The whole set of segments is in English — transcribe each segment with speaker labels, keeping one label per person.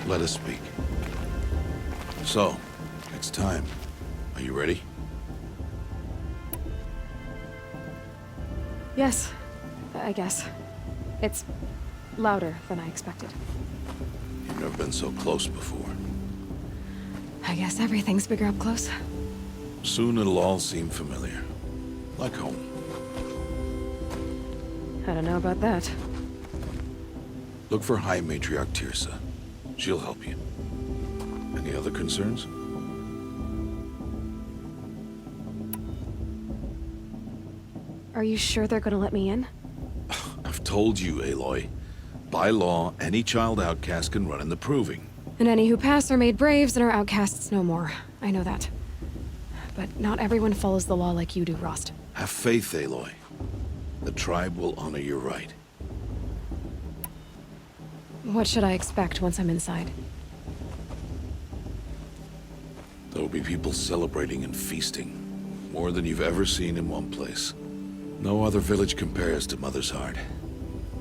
Speaker 1: Let us speak. So, it's time. Are you ready?
Speaker 2: Yes, I guess. It's louder than I expected.
Speaker 1: You've never been so close before.
Speaker 2: I guess everything's bigger up close.
Speaker 1: Soon it'll all seem familiar. Like home.
Speaker 2: I don't know about that.
Speaker 1: Look for High Matriarch Tirsa. She'll help you. Any other concerns?
Speaker 2: Are you sure they're gonna let me in?
Speaker 1: I've told you, Aloy. By law, any child outcast can run in the Proving.
Speaker 2: And any who pass are made braves and are outcasts no more. I know that. But not everyone follows the law like you do, Rost.
Speaker 1: Have faith, Aloy. The tribe will honor your right.
Speaker 2: What should I expect once I'm inside?
Speaker 1: There will be people celebrating and feasting. More than you've ever seen in one place. No other village compares to Mother's Heart.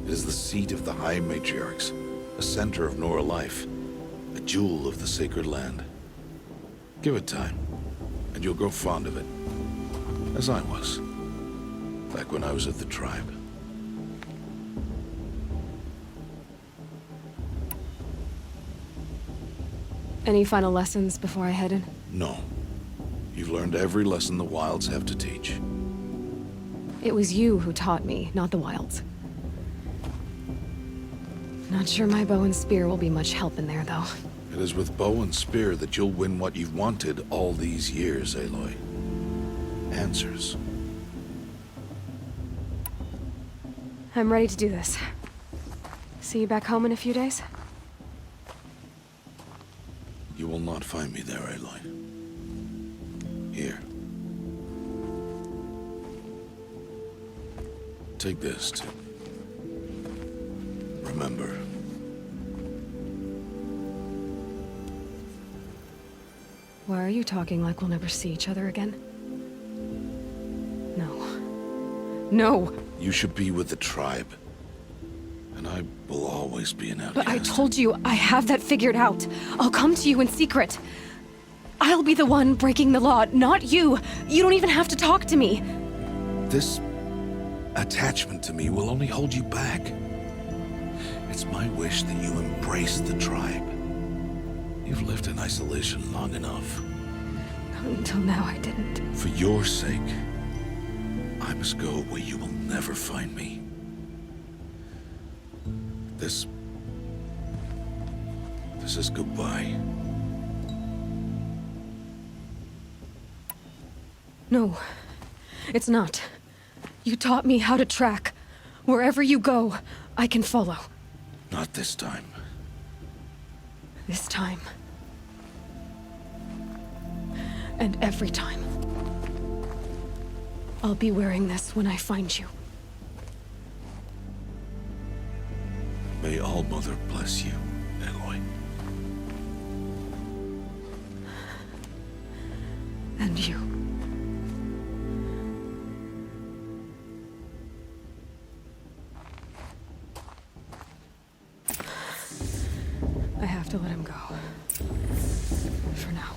Speaker 1: It is the seat of the High Matriarchs, a center of Nora life, a jewel of the sacred land. Give it time, and you'll grow fond of it. As I was, back when I was at the tribe.
Speaker 2: Any final lessons before I head in?
Speaker 1: No. You've learned every lesson the Wilds have to teach.
Speaker 2: It was you who taught me, not the Wilds. Not sure my bow and spear will be much help in there, though.
Speaker 1: It is with bow and spear that you'll win what you've wanted all these years, Aloy. Answers.
Speaker 2: I'm ready to do this. See you back home in a few days?
Speaker 1: You will not find me there, Aloy. Here. Take this to remember.
Speaker 2: Why are you talking like we'll never see each other again? No. No!
Speaker 1: You should be with the tribe. And I will always be an outcast.
Speaker 2: But I told you, I have that figured out. I'll come to you in secret. I'll be the one breaking the law, not you. You don't even have to talk to me.
Speaker 1: This attachment to me will only hold you back. It's my wish that you embrace the tribe. You've lived in isolation long enough.
Speaker 2: Until now, I didn't.
Speaker 1: For your sake, I must go where you will never find me. This is goodbye.
Speaker 2: No, it's not. You taught me how to track. Wherever you go, I can follow.
Speaker 1: Not this time.
Speaker 2: This time. And every time. I'll be wearing this when I find you.
Speaker 1: May All Mother bless you, Aloy.
Speaker 2: And you. I have to let him go. For now.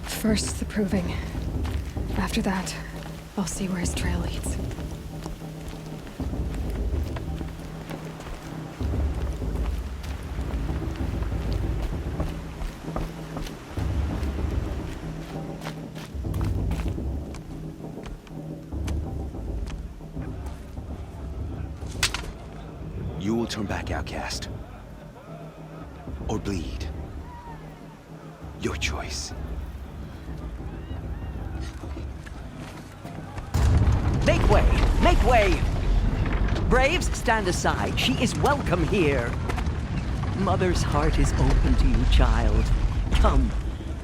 Speaker 2: First, the Proving. After that, I'll see where his trail leads.
Speaker 3: You will turn back, outcast. Or bleed. Your choice.
Speaker 4: Make way! Make way! Braves, stand aside. She is welcome here. Mother's heart is open to you, child. Come.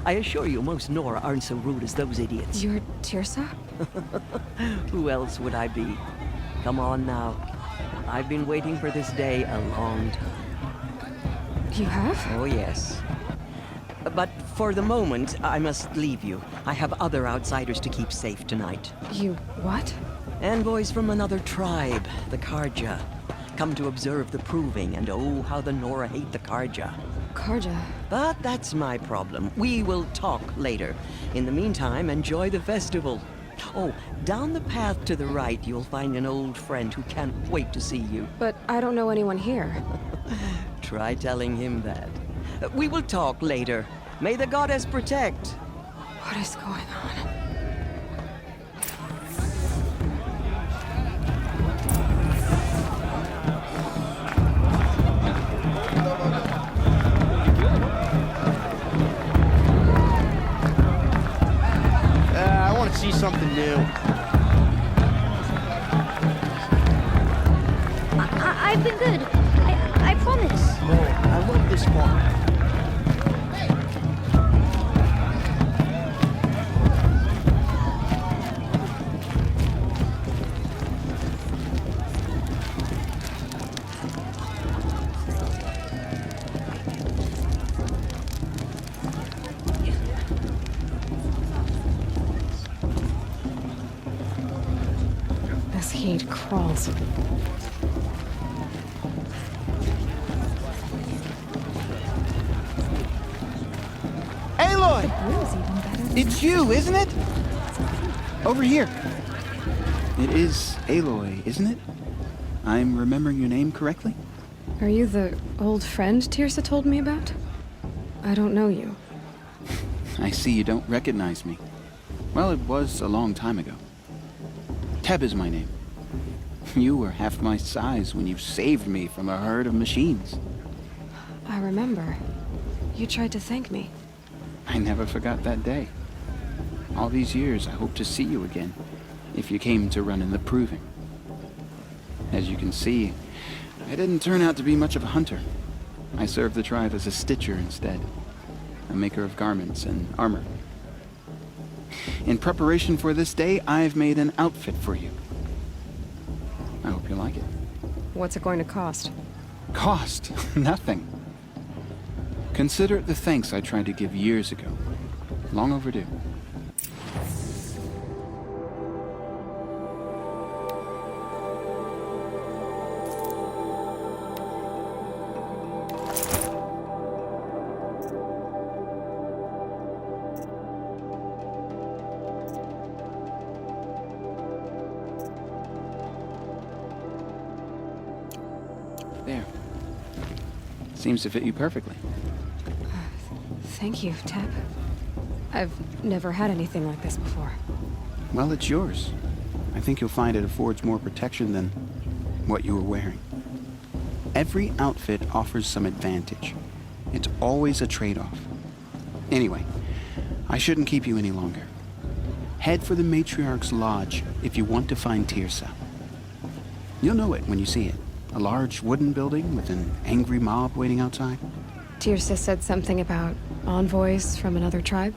Speaker 4: I assure you, most Nora aren't so rude as those idiots.
Speaker 2: You're Tirsa?
Speaker 4: Who else would I be? Come on now. I've been waiting for this day a long time.
Speaker 2: You have?
Speaker 4: Oh, yes. But for the moment, I must leave you. I have other outsiders to keep safe tonight.
Speaker 2: You what?
Speaker 4: Envoys from another tribe, the Karja. Come to observe the proving, and oh, how the Nora hate the Karja.
Speaker 2: Karja.
Speaker 4: But that's my problem. We will talk later. In the meantime, enjoy the festival. Oh, down the path to the right, you'll find an old friend who can't wait to see you.
Speaker 2: But I don't know anyone here.
Speaker 4: Try telling him that. We will talk later. May the goddess protect.
Speaker 2: What is going on?
Speaker 5: I want to see something new.
Speaker 6: I've been good. I promise.
Speaker 5: Oh, I love this farm.
Speaker 2: This heat crawls.
Speaker 5: Aloy! It's you, isn't it? Over here.
Speaker 7: It is Aloy, isn't it? I'm remembering your name correctly?
Speaker 2: Are you the old friend Tirsa told me about? I don't know you.
Speaker 7: I see you don't recognize me. Well, it was a long time ago. Teb is my name. You were half my size when you saved me from a herd of machines.
Speaker 2: I remember. You tried to thank me.
Speaker 7: I never forgot that day. All these years, I hope to see you again, if you came to run in the proving. As you can see, I didn't turn out to be much of a hunter. I served the tribe as a stitcher instead, a maker of garments and armor. In preparation for this day, I've made an outfit for you. I hope you like it.
Speaker 2: What's it going to cost?
Speaker 7: Cost? Nothing. Consider it the thanks I tried to give years ago. Long overdue. There. Seems to fit you perfectly.
Speaker 2: Thank you, Teb. I've never had anything like this before.
Speaker 7: Well, it's yours. I think you'll find it affords more protection than what you were wearing. Every outfit offers some advantage. It's always a trade-off. Anyway, I shouldn't keep you any longer. Head for the Matriarch's Lodge if you want to find Tirsa. You'll know it when you see it. A large wooden building with an angry mob waiting outside.
Speaker 2: Tirsa said something about envoys from another tribe?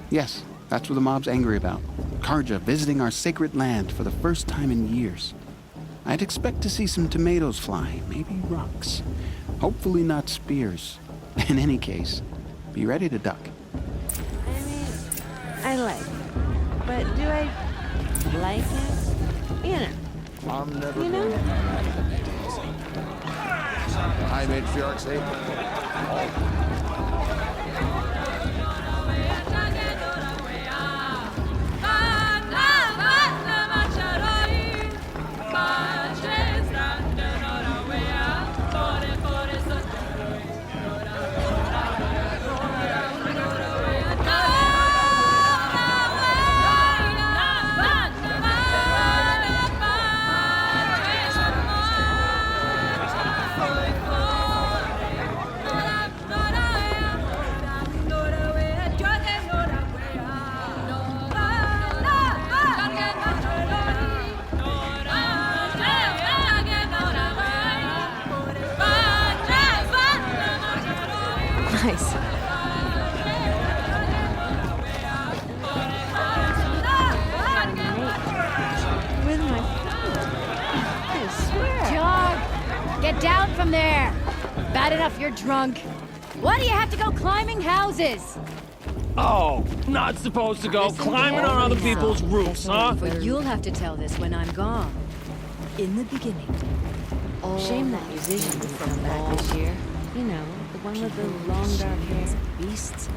Speaker 7: Yes, that's what the mob's angry about. Karja visiting our sacred land for the first time in years. I'd expect to see some tomatoes fly, maybe rocks. Hopefully not spears. In any case, be ready to duck.
Speaker 6: I mean, I like it. But do I like it? You know.
Speaker 5: I'm never
Speaker 6: You know?
Speaker 5: Hi, Matriarch. Say.
Speaker 2: Nice.
Speaker 6: With my foot. I swear.
Speaker 8: Jog! Get down from there! Bad enough you're drunk. Why do you have to go climbing houses?
Speaker 9: Oh, not supposed to go
Speaker 8: Listen
Speaker 9: climbing on other
Speaker 8: carefully
Speaker 9: people's
Speaker 8: now.
Speaker 9: roofs, huh?
Speaker 8: But you'll have to tell this when I'm gone. In the beginning,
Speaker 6: Shame that musician didn't come back this year. You know, the one with the long dark hair.
Speaker 10: Beasts,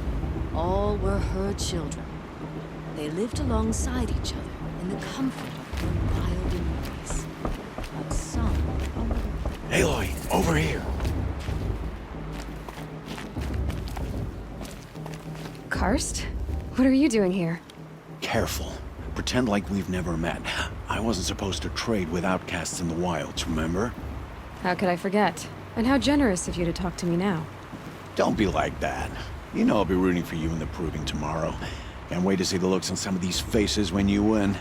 Speaker 10: all were her children. They lived alongside each other in the comfort of their wild embrace. But some...
Speaker 1: Aloy, over here.
Speaker 2: Karst? What are you doing here?
Speaker 11: Careful. Pretend like we've never met. I wasn't supposed to trade with outcasts in the wilds, remember?
Speaker 2: How could I forget? And how generous of you to talk to me now.
Speaker 11: Don't be like that. You know I'll be rooting for you in the proving tomorrow. Can't wait to see the looks on some of these faces when you win.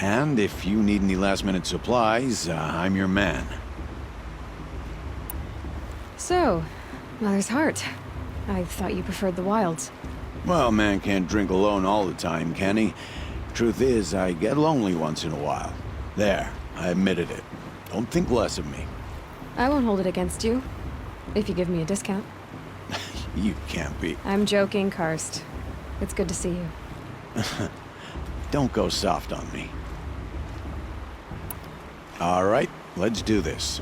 Speaker 11: And if you need any last-minute supplies, I'm your man.
Speaker 2: So, Mother's Heart. I thought you preferred the wilds.
Speaker 11: Well, man can't drink alone all the time, can he? Truth is, I get lonely once in a while. There, I admitted it. Don't think less of me.
Speaker 2: I won't hold it against you. If you give me a discount.
Speaker 11: You can't be.
Speaker 2: I'm joking, Karst. It's good to see you.
Speaker 11: Don't go soft on me. All right, let's do this.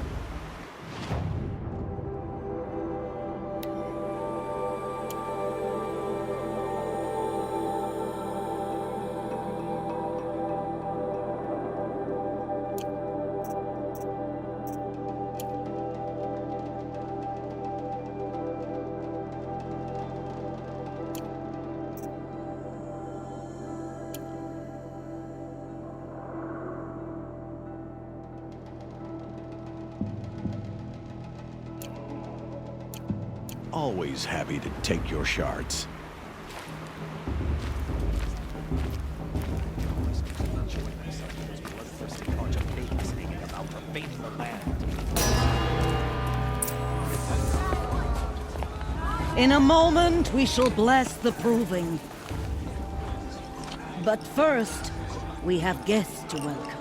Speaker 11: Always happy to take your shards.
Speaker 12: In a moment, we shall bless the proving. But first, we have guests to welcome.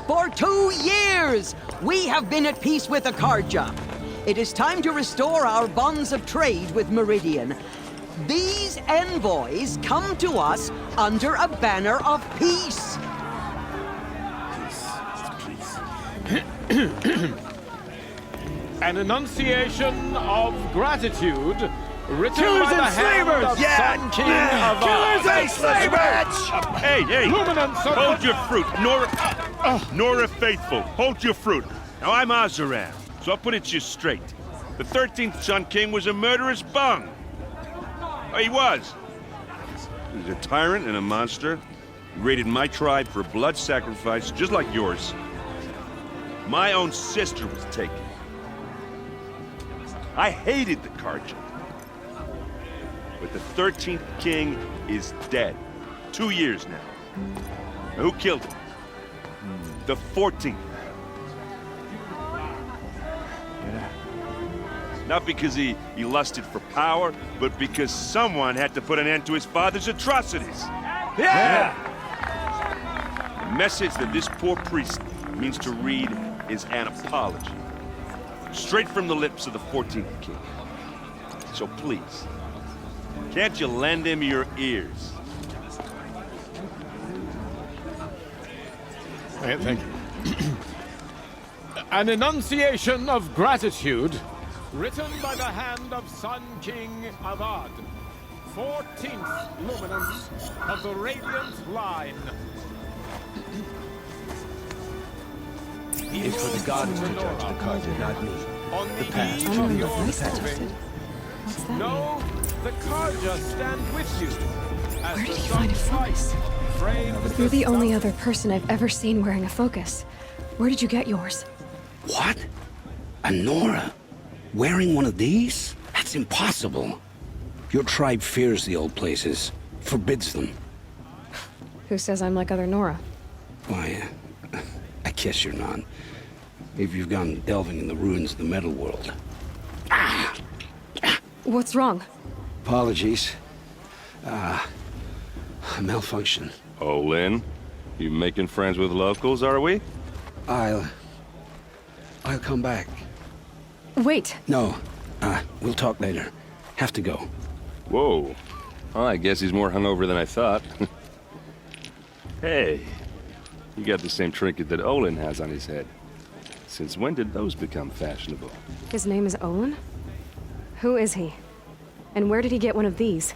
Speaker 4: For 2 years, we have been at peace with Akarja. It is time to restore our bonds of trade with Meridian. These envoys come to us under a banner of peace.
Speaker 9: An enunciation of gratitude written
Speaker 3: Killers
Speaker 9: by the
Speaker 3: and
Speaker 9: hand
Speaker 3: slavers!
Speaker 9: of Sun King of
Speaker 3: Killers and slavers!
Speaker 13: Hey, hey!
Speaker 9: Luminance of
Speaker 13: Hold your fruit, Nora Faithful. Hold your fruit. Now I'm Azaran, so I'll put it to you straight. The 13th Sun King was a murderous bung. Oh, he was. He was a tyrant and a monster. He raided my tribe for a blood sacrifice, just like yours. My own sister was taken. I hated the Karja. But the 13th king is dead. 2 years now. Now, who killed him? The 14th. Not because he lusted for power, but because someone had to put an end to his father's atrocities.
Speaker 3: Yeah!
Speaker 13: The message that this poor priest means to read is an apology. Straight from the lips of the 14th king. So please, can't you lend him your ears?
Speaker 9: Thank you. An enunciation of gratitude written by the hand of Sun King Avad, 14th luminance of the Radiant Line.
Speaker 3: It's for the gods to judge the Karja, not me. The past
Speaker 2: I
Speaker 3: should
Speaker 2: don't
Speaker 3: be
Speaker 2: know
Speaker 3: over
Speaker 2: if
Speaker 3: the
Speaker 2: I
Speaker 3: past.
Speaker 2: suggested. What's that
Speaker 9: No, the Karja stand with you. As
Speaker 2: Where
Speaker 9: the
Speaker 2: did you find a
Speaker 9: sun's light
Speaker 2: focus?
Speaker 9: frames
Speaker 2: You're the
Speaker 9: sun-
Speaker 2: only other person I've ever seen wearing a focus. Where did you get yours?
Speaker 14: What? A Nora? Wearing one of these? That's impossible. Your tribe fears the old places, forbids them.
Speaker 2: Who says I'm like other Nora?
Speaker 14: Why, I guess you're not. If you've gone delving in the ruins of the metal world.
Speaker 2: What's wrong?
Speaker 14: Apologies. A malfunction.
Speaker 13: Oh, Lynn, you making friends with locals, are we?
Speaker 14: I'll come back.
Speaker 2: Wait.
Speaker 14: No, we'll talk later. Have to go.
Speaker 13: Whoa. Well, I guess he's more hungover than I thought. Hey, you got the same trinket that Olin has on his head.
Speaker 15: Since when did those become fashionable?
Speaker 2: His name is Olin? Who is he? And where did he get one of these?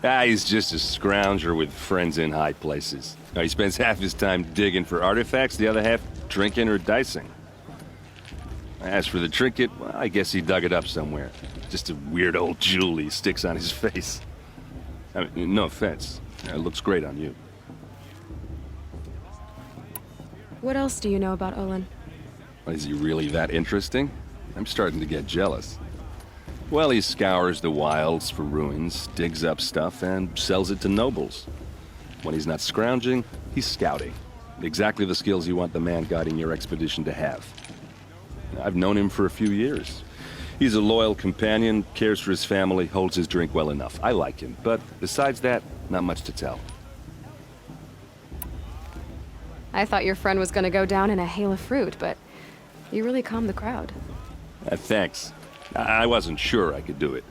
Speaker 15: He's just a scrounger with friends in high places. He spends half his time digging for artifacts, the other half drinking or dicing. As for the trinket, well, I guess he dug it up somewhere. Just a weird old jewel he sticks on his face. I mean, no offense. It looks great on you.
Speaker 2: What else do you know about Olin?
Speaker 15: Is he really that interesting? I'm starting to get jealous. Well, he scours the wilds for ruins, digs up stuff, and sells it to nobles. When he's not scrounging, he's scouting. Exactly the skills you want the man guiding your expedition to have. I've known him for a few years. He's a loyal companion, cares for his family, holds his drink well enough. I like him, but besides that, not much to tell.
Speaker 2: I thought your friend was gonna go down in a hail of fruit, but you really calmed the crowd.
Speaker 15: Thanks. I wasn't sure I could do it.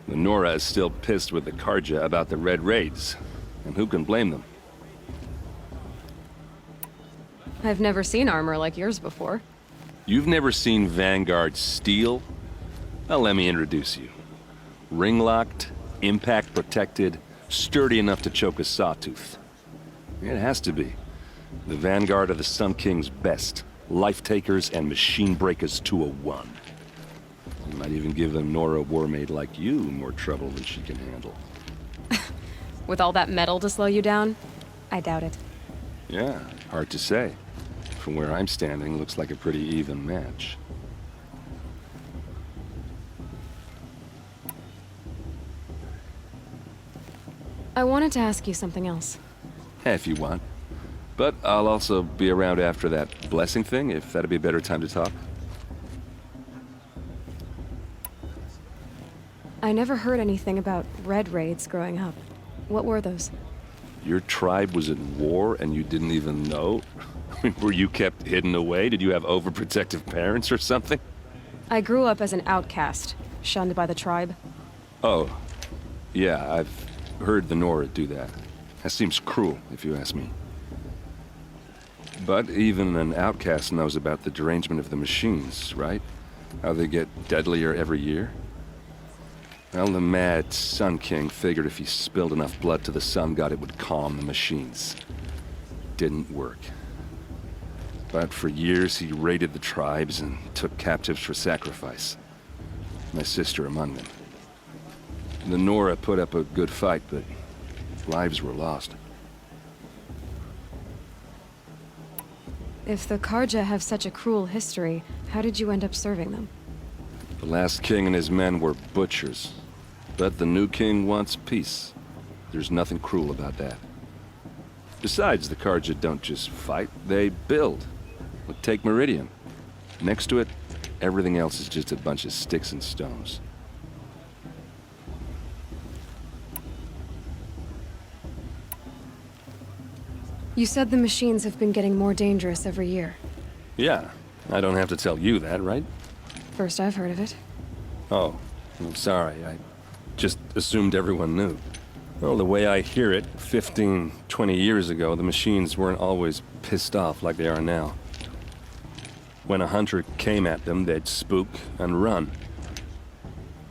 Speaker 15: Nora is still pissed with the Karja about the Red Raids, and who can blame them?
Speaker 2: I've never seen armor like yours before.
Speaker 15: You've never seen Vanguard steel? Well, let me introduce you. Ring-locked, impact-protected, sturdy enough to choke a sawtooth. It has to be. The Vanguard of the Sun King's best. Life-takers and machine-breakers to a one. You might even give a Nora warmaid like you more trouble than she can handle.
Speaker 2: With all that metal to slow you down? I doubt it.
Speaker 15: Yeah, hard to say. From where I'm standing, looks like a pretty even match.
Speaker 2: I wanted to ask you something else.
Speaker 15: If you want. But I'll also be around after that blessing thing, if that'd be a better time to talk.
Speaker 2: I never heard anything about Red Raids growing up. What were those?
Speaker 15: Your tribe was at war and you didn't even know? Were you kept hidden away? Did you have overprotective parents or something?
Speaker 2: I grew up as an outcast, shunned by the tribe.
Speaker 15: Oh, yeah, I've heard the Nora do that. That seems cruel, if you ask me. But even an outcast knows about the derangement of the machines, right? How they get deadlier every year? Well, the mad Sun King figured if he spilled enough blood to the Sun God, it would calm the machines. Didn't work. But for years, he raided the tribes and took captives for sacrifice. My sister among them. The Nora put up a good fight, but lives were lost.
Speaker 2: If the Karja have such a cruel history, how did you end up serving them?
Speaker 15: The last king and his men were butchers. But the new king wants peace. There's nothing cruel about that. Besides, the Karja don't just fight, they build. Take Meridian. Next to it, everything else is just a bunch of sticks and stones.
Speaker 2: You said the machines have been getting more dangerous every year.
Speaker 15: Yeah, I don't have to tell you that, right?
Speaker 2: First I've heard of it.
Speaker 15: Oh, I'm sorry. I just assumed everyone knew. Well, the way I hear it, 15, 20 years ago, the machines weren't always pissed off like they are now. When a hunter came at them, they'd spook and run.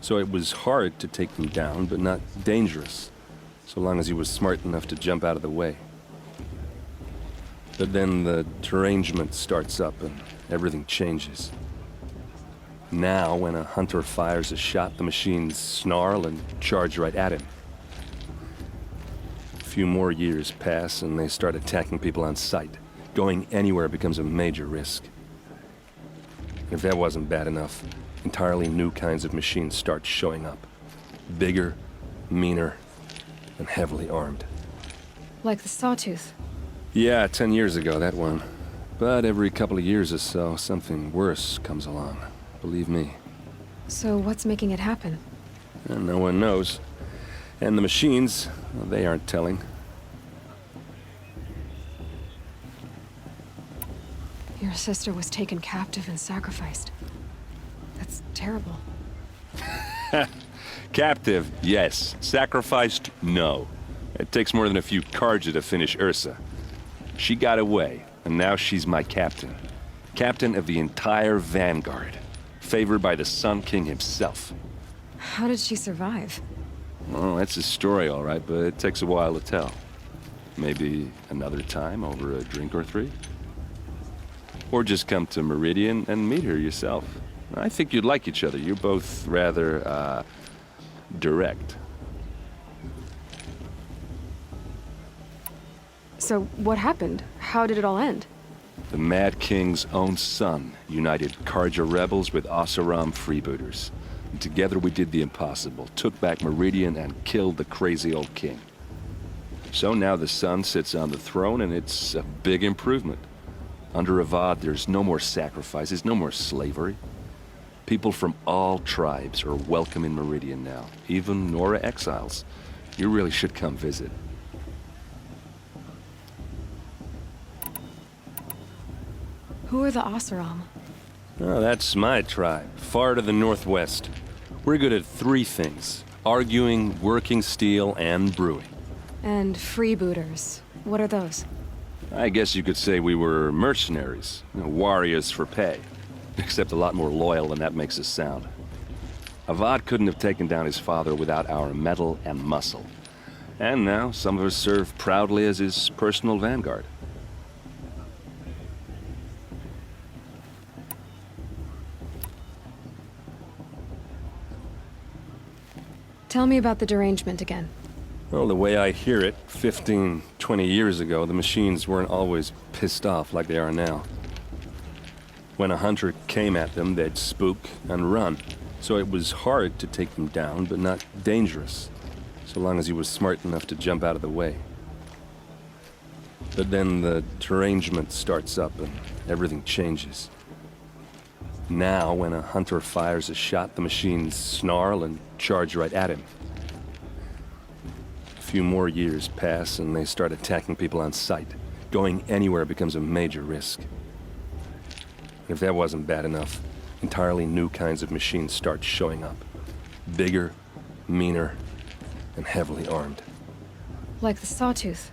Speaker 15: So it was hard to take them down, but not dangerous, so long as he was smart enough to jump out of the way. But then the derangement starts up and everything changes. Now, when a hunter fires a shot, the machines snarl and charge right at him. A few more years pass and they start attacking people on sight. Going anywhere becomes a major risk. If that wasn't bad enough, entirely new kinds of machines start showing up. Bigger, meaner, and heavily armed.
Speaker 2: Like the Sawtooth.
Speaker 15: Yeah, 10 years ago, that one. But every couple of years or so, something worse comes along. Believe me.
Speaker 2: So what's making it happen?
Speaker 15: And no one knows. And the machines, well, they aren't telling.
Speaker 2: Your sister was taken captive and sacrificed. That's terrible.
Speaker 15: Captive, yes. Sacrificed, no. It takes more than a few Karja to finish Ursa. She got away, and now she's my captain. Captain of the entire Vanguard. Favored by the Sun King himself.
Speaker 2: How did she survive?
Speaker 15: Well, that's a story, all right, but it takes a while to tell. Maybe another time over a drink or three? Or just come to Meridian and meet her yourself. I think you'd like each other. You're both rather, direct.
Speaker 2: So, what happened? How did it all end?
Speaker 15: The Mad King's own son united Karja rebels with Oseram freebooters. And together we did the impossible, took back Meridian and killed the crazy old king. So now the son sits on the throne and it's a big improvement. Under Avad, there's no more sacrifices, no more slavery. People from all tribes are welcome in Meridian now, even Nora exiles. You really should come visit.
Speaker 2: Who are the Oseram?
Speaker 15: Oh, that's my tribe, far to the northwest. We're good at three things: arguing, working steel, and brewing.
Speaker 2: And freebooters. What are those?
Speaker 15: I guess you could say we were mercenaries, warriors for pay. Except a lot more loyal than that makes us sound. Avad couldn't have taken down his father without our metal and muscle. And now some of us serve proudly as his personal vanguard.
Speaker 2: Tell me about the derangement again.
Speaker 15: Well, the way I hear it, 15, 20 years ago, the machines weren't always pissed off like they are now. When a hunter came at them, they'd spook and run. So it was hard to take them down, but not dangerous, so long as he was smart enough to jump out of the way. But then the derangement starts up and everything changes. Now, when a hunter fires a shot, the machines snarl and charge right at him. A few more years pass and they start attacking people on sight. Going anywhere becomes a major risk. If that wasn't bad enough, entirely new kinds of machines start showing up. Bigger, meaner, and heavily armed.
Speaker 2: Like the Sawtooth.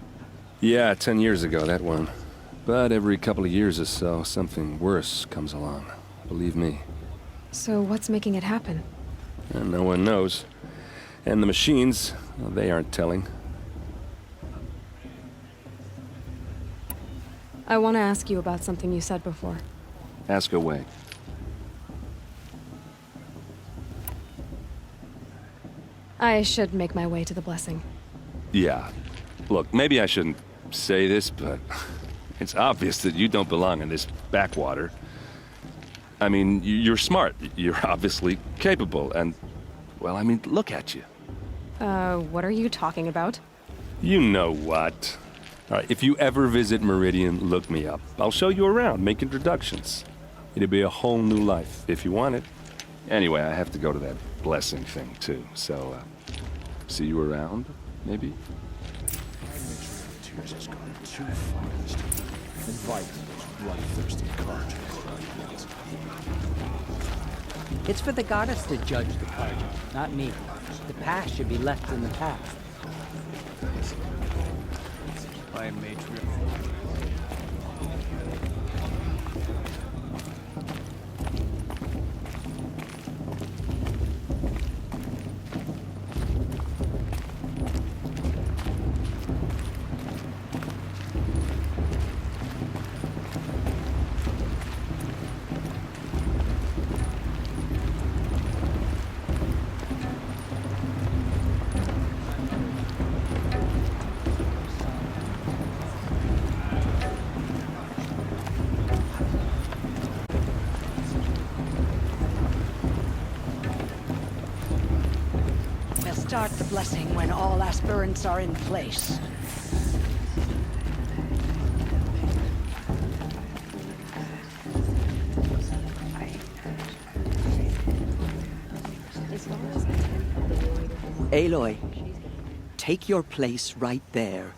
Speaker 15: Yeah, 10 years ago, that one. But every couple of years or so, something worse comes along. Believe me.
Speaker 2: So what's making it happen?
Speaker 15: And no one knows. And the machines, well, they aren't telling.
Speaker 2: I want to ask you about something you said before.
Speaker 15: Ask away.
Speaker 2: I should make my way to the blessing.
Speaker 15: Yeah. Look, maybe I shouldn't say this, but it's obvious that you don't belong in this backwater. I mean, you're smart. You're obviously capable, and, well, I mean, look at you.
Speaker 2: What are you talking about?
Speaker 15: You know what. All right, if you ever visit Meridian, look me up. I'll show you around, make introductions. It'll be a whole new life, if you want it. Anyway, I have to go to that blessing thing, too, so, see you around, maybe?
Speaker 3: Tears has gone too far this time. Invite those bloodthirsty Karja.
Speaker 4: It's for the goddess to judge the Karja, not me. The past should be left in the past.
Speaker 3: My matriarch.
Speaker 12: Start the blessing when all aspirants are in place.
Speaker 4: Aloy, take your place right there.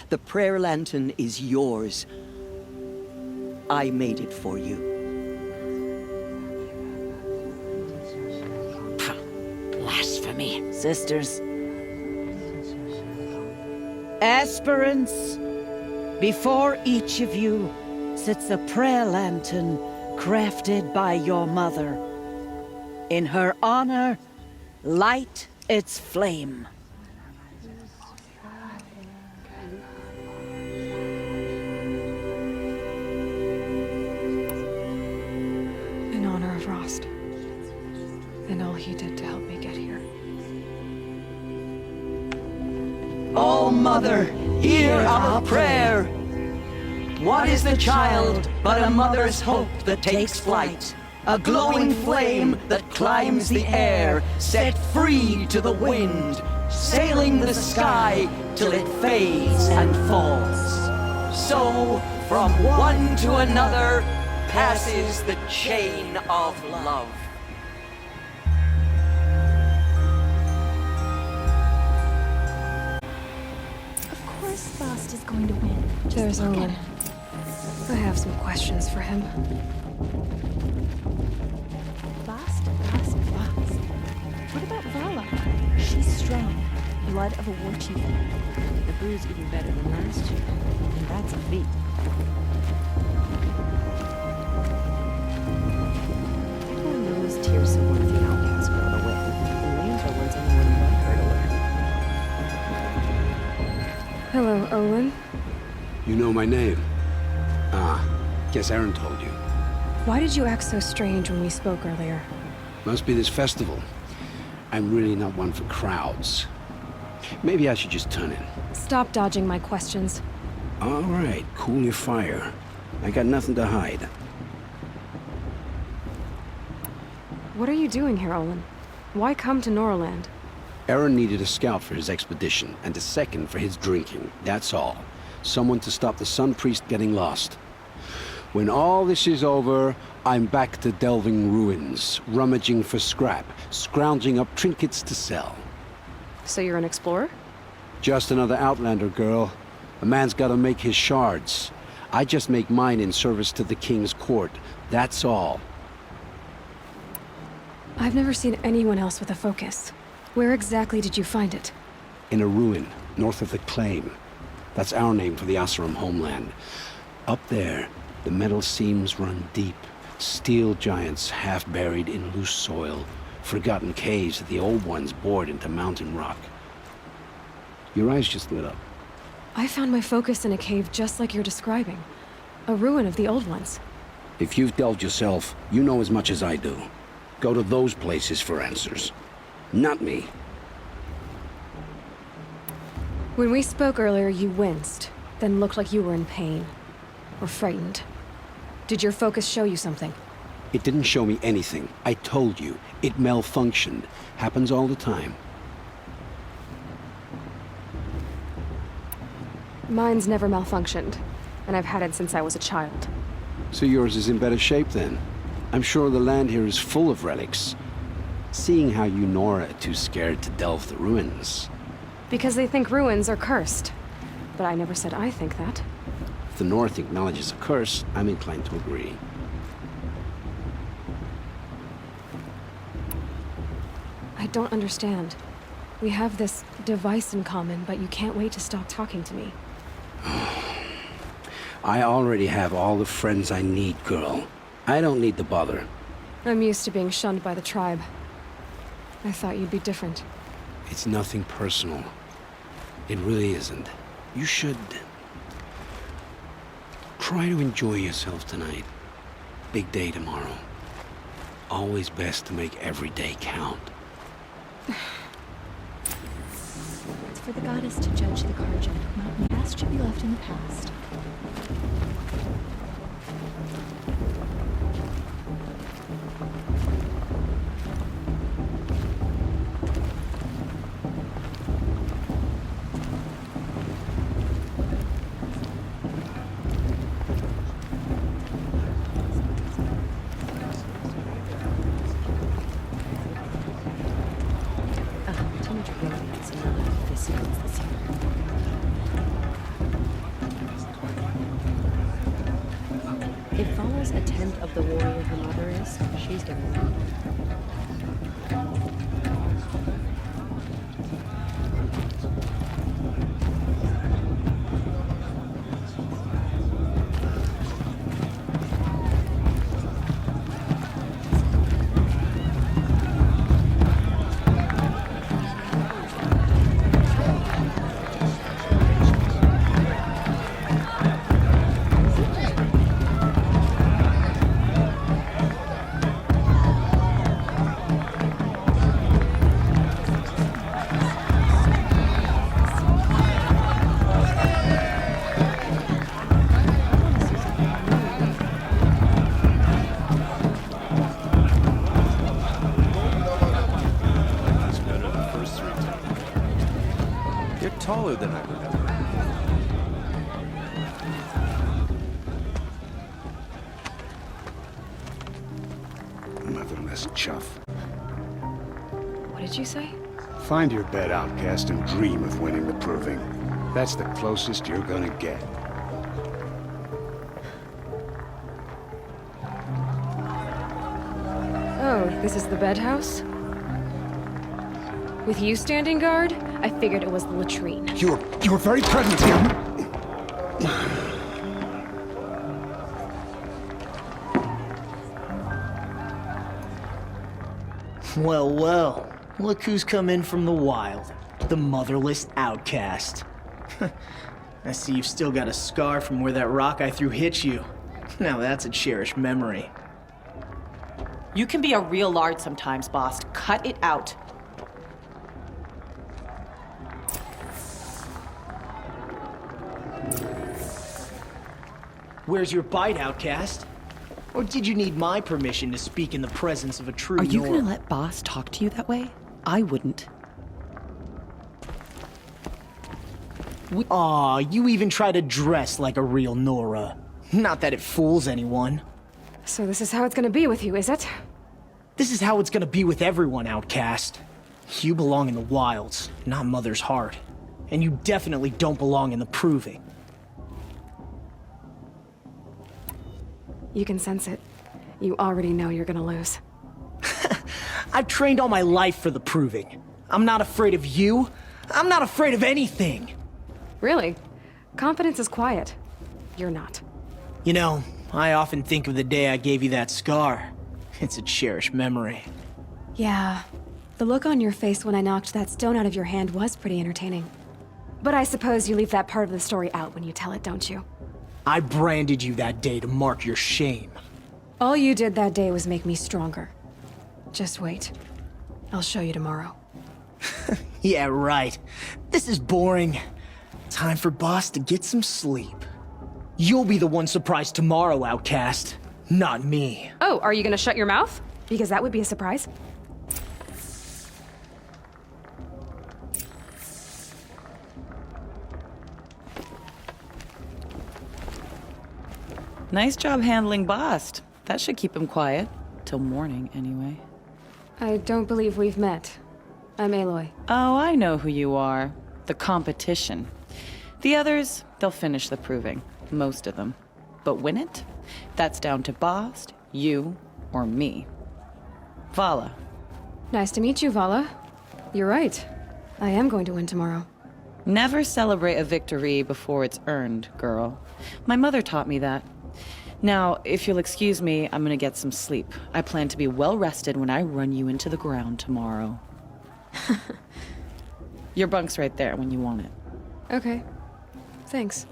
Speaker 4: The prayer lantern is yours. I made it for you.
Speaker 12: Blasphemy. Sisters. Aspirants, before each of you sits a prayer lantern crafted by your mother. In her honor, light its flame.
Speaker 2: In honor of Rost. And all he did to help me get here.
Speaker 4: Oh, Mother, hear our prayer. What is the child but a mother's hope that takes flight? A glowing flame that climbs the air, set free to the wind, sailing the sky till it fades and falls. So, from one to another, passes the chain of love.
Speaker 8: Of course Frost is going to win. Just
Speaker 2: There's
Speaker 8: look at
Speaker 2: Owen.
Speaker 8: him.
Speaker 2: I have some questions for him.
Speaker 8: Frost. What about Vala? She's strong. Blood of a war chief.
Speaker 6: The brew's even better than last year. And that's a feat. Everyone knows Tears are one of the outcasts girl to win. And Ranger wants anyone but her to win.
Speaker 2: Hello, Olin.
Speaker 14: You know my name? Ah, guess Aaron told you.
Speaker 2: Why did you act so strange when we spoke earlier?
Speaker 14: Must be this festival. I'm really not one for crowds. Maybe I should just turn in.
Speaker 2: Stop dodging my questions.
Speaker 14: All right, cool your fire. I got nothing to hide.
Speaker 2: What are you doing here, Olin? Why come to Norland?
Speaker 14: Aaron needed a scout for his expedition, and a second for his drinking. That's all. Someone to stop the Sun Priest getting lost. When all this is over, I'm back to delving ruins, rummaging for scrap, scrounging up trinkets to sell.
Speaker 2: So you're an explorer?
Speaker 14: Just another Outlander, girl. A man's gotta make his shards. I just make mine in service to the King's court. That's all.
Speaker 2: I've never seen anyone else with a focus. Where exactly did you find it?
Speaker 14: In a ruin, north of the Claim. That's our name for the Oseram homeland. Up there, the metal seams run deep. Steel giants half buried in loose soil. Forgotten caves that the old ones bored into mountain rock. Your eyes just lit up.
Speaker 2: I found my focus in a cave just like you're describing. A ruin of the old ones.
Speaker 14: If you've delved yourself, you know as much as I do. Go to those places for answers. Not me.
Speaker 2: When we spoke earlier, you winced, then looked like you were in pain. Or frightened. Did your focus show you something?
Speaker 14: It didn't show me anything. I told you. It malfunctioned. Happens all the time.
Speaker 2: Mine's never malfunctioned, and I've had it since I was a child.
Speaker 14: So yours is in better shape then. I'm sure the land here is full of relics. Seeing how you Nora are too scared to delve the ruins.
Speaker 2: Because they think ruins are cursed. But I never said I think that.
Speaker 14: If the North acknowledges a curse, I'm inclined to agree.
Speaker 2: I don't understand. We have this device in common, but you can't wait to stop talking to me.
Speaker 14: I already have all the friends I need, girl. I don't need the bother.
Speaker 2: I'm used to being shunned by the tribe. I thought you'd be different.
Speaker 14: It's nothing personal. It really isn't. You should... try to enjoy yourself tonight. Big day tomorrow. Always best to make every day count.
Speaker 8: It's for the goddess to judge the Karja. Not the past should be left in the past.
Speaker 6: If Vala's a tenth of the warrior her mother is, she's gonna win.
Speaker 3: smaller than I remember.
Speaker 14: Motherless chuff.
Speaker 2: What did you say?
Speaker 14: Find your bed, outcast, and dream of winning the proving. That's the closest you're gonna get.
Speaker 2: Oh, this is the bed house? With you standing guard, I figured it was the latrine.
Speaker 5: You were very pregnant here.
Speaker 16: Well, well. Look who's come in from the wild. The motherless outcast. I see you've still got a scar from where that rock I threw hit you. Now that's a cherished memory.
Speaker 17: You can be a real lard sometimes, boss. Cut it out.
Speaker 16: Where's your bite, outcast? Or did you need my permission to speak in the presence of a true
Speaker 17: Are you
Speaker 16: Nora?
Speaker 17: gonna let boss talk to you that way? I wouldn't.
Speaker 16: Aw, you even try to dress like a real Nora. Not that it fools anyone.
Speaker 2: So this is how it's gonna be with you, is it?
Speaker 16: This is how it's gonna be with everyone, outcast. You belong in the wilds, not Mother's heart. And you definitely don't belong in the proving.
Speaker 2: You can sense it. You already know you're gonna lose.
Speaker 16: I've trained all my life for the proving. I'm not afraid of you. I'm not afraid of anything.
Speaker 2: Really? Confidence is quiet. You're not.
Speaker 16: You know, I often think of the day I gave you that scar. It's a cherished memory.
Speaker 2: Yeah. The look on your face when I knocked that stone out of your hand was pretty entertaining. But I suppose you leave that part of the story out when you tell it, don't you?
Speaker 16: I branded you that day to mark your shame.
Speaker 2: All you did that day was make me stronger. Just wait. I'll show you tomorrow.
Speaker 16: Yeah, right. This is boring. Time for boss to get some sleep. You'll be the one surprised tomorrow, outcast. Not me.
Speaker 2: Oh, are you gonna shut your mouth? Because that would be a surprise.
Speaker 17: Nice job handling Bast. That should keep him quiet. Till morning, anyway.
Speaker 2: I don't believe we've met. I'm Aloy.
Speaker 17: Oh, I know who you are. The competition. The others, they'll finish the proving. Most of them. But win it? That's down to Bast, you, or me. Vala.
Speaker 2: Nice to meet you, Vala. You're right. I am going to win tomorrow.
Speaker 17: Never celebrate a victory before it's earned, girl. My mother taught me that. Now, if you'll excuse me, I'm gonna get some sleep. I plan to be well rested when I run you into the ground tomorrow. Your bunk's right there when you want it.
Speaker 2: Okay. Thanks.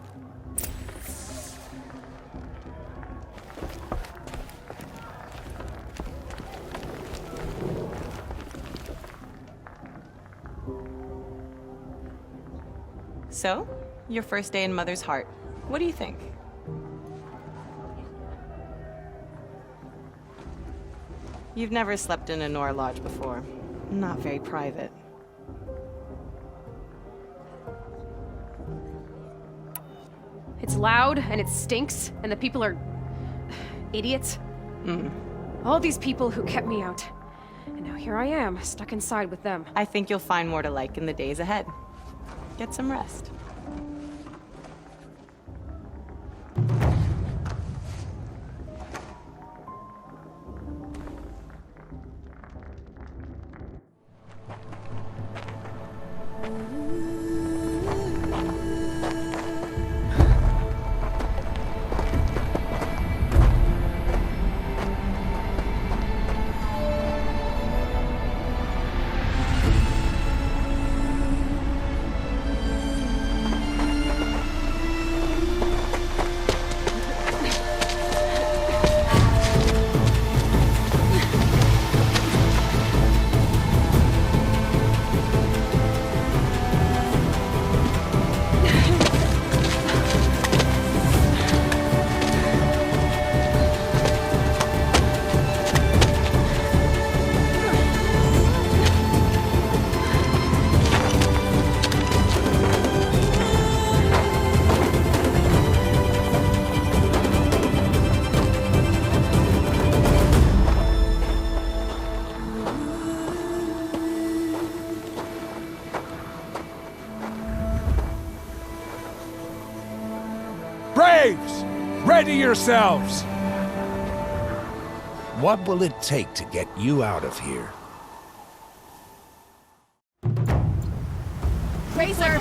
Speaker 17: So, your first day in Mother's heart. What do you think? You've never slept in a Nora lodge before. Not very private.
Speaker 2: It's loud, and it stinks, and the people are... idiots. All these people who kept me out. And now here I am, stuck inside with them.
Speaker 17: I think you'll find more to like in the days ahead. Get some rest.
Speaker 18: Ready yourselves! What will it take to get you out of here?
Speaker 8: Razor!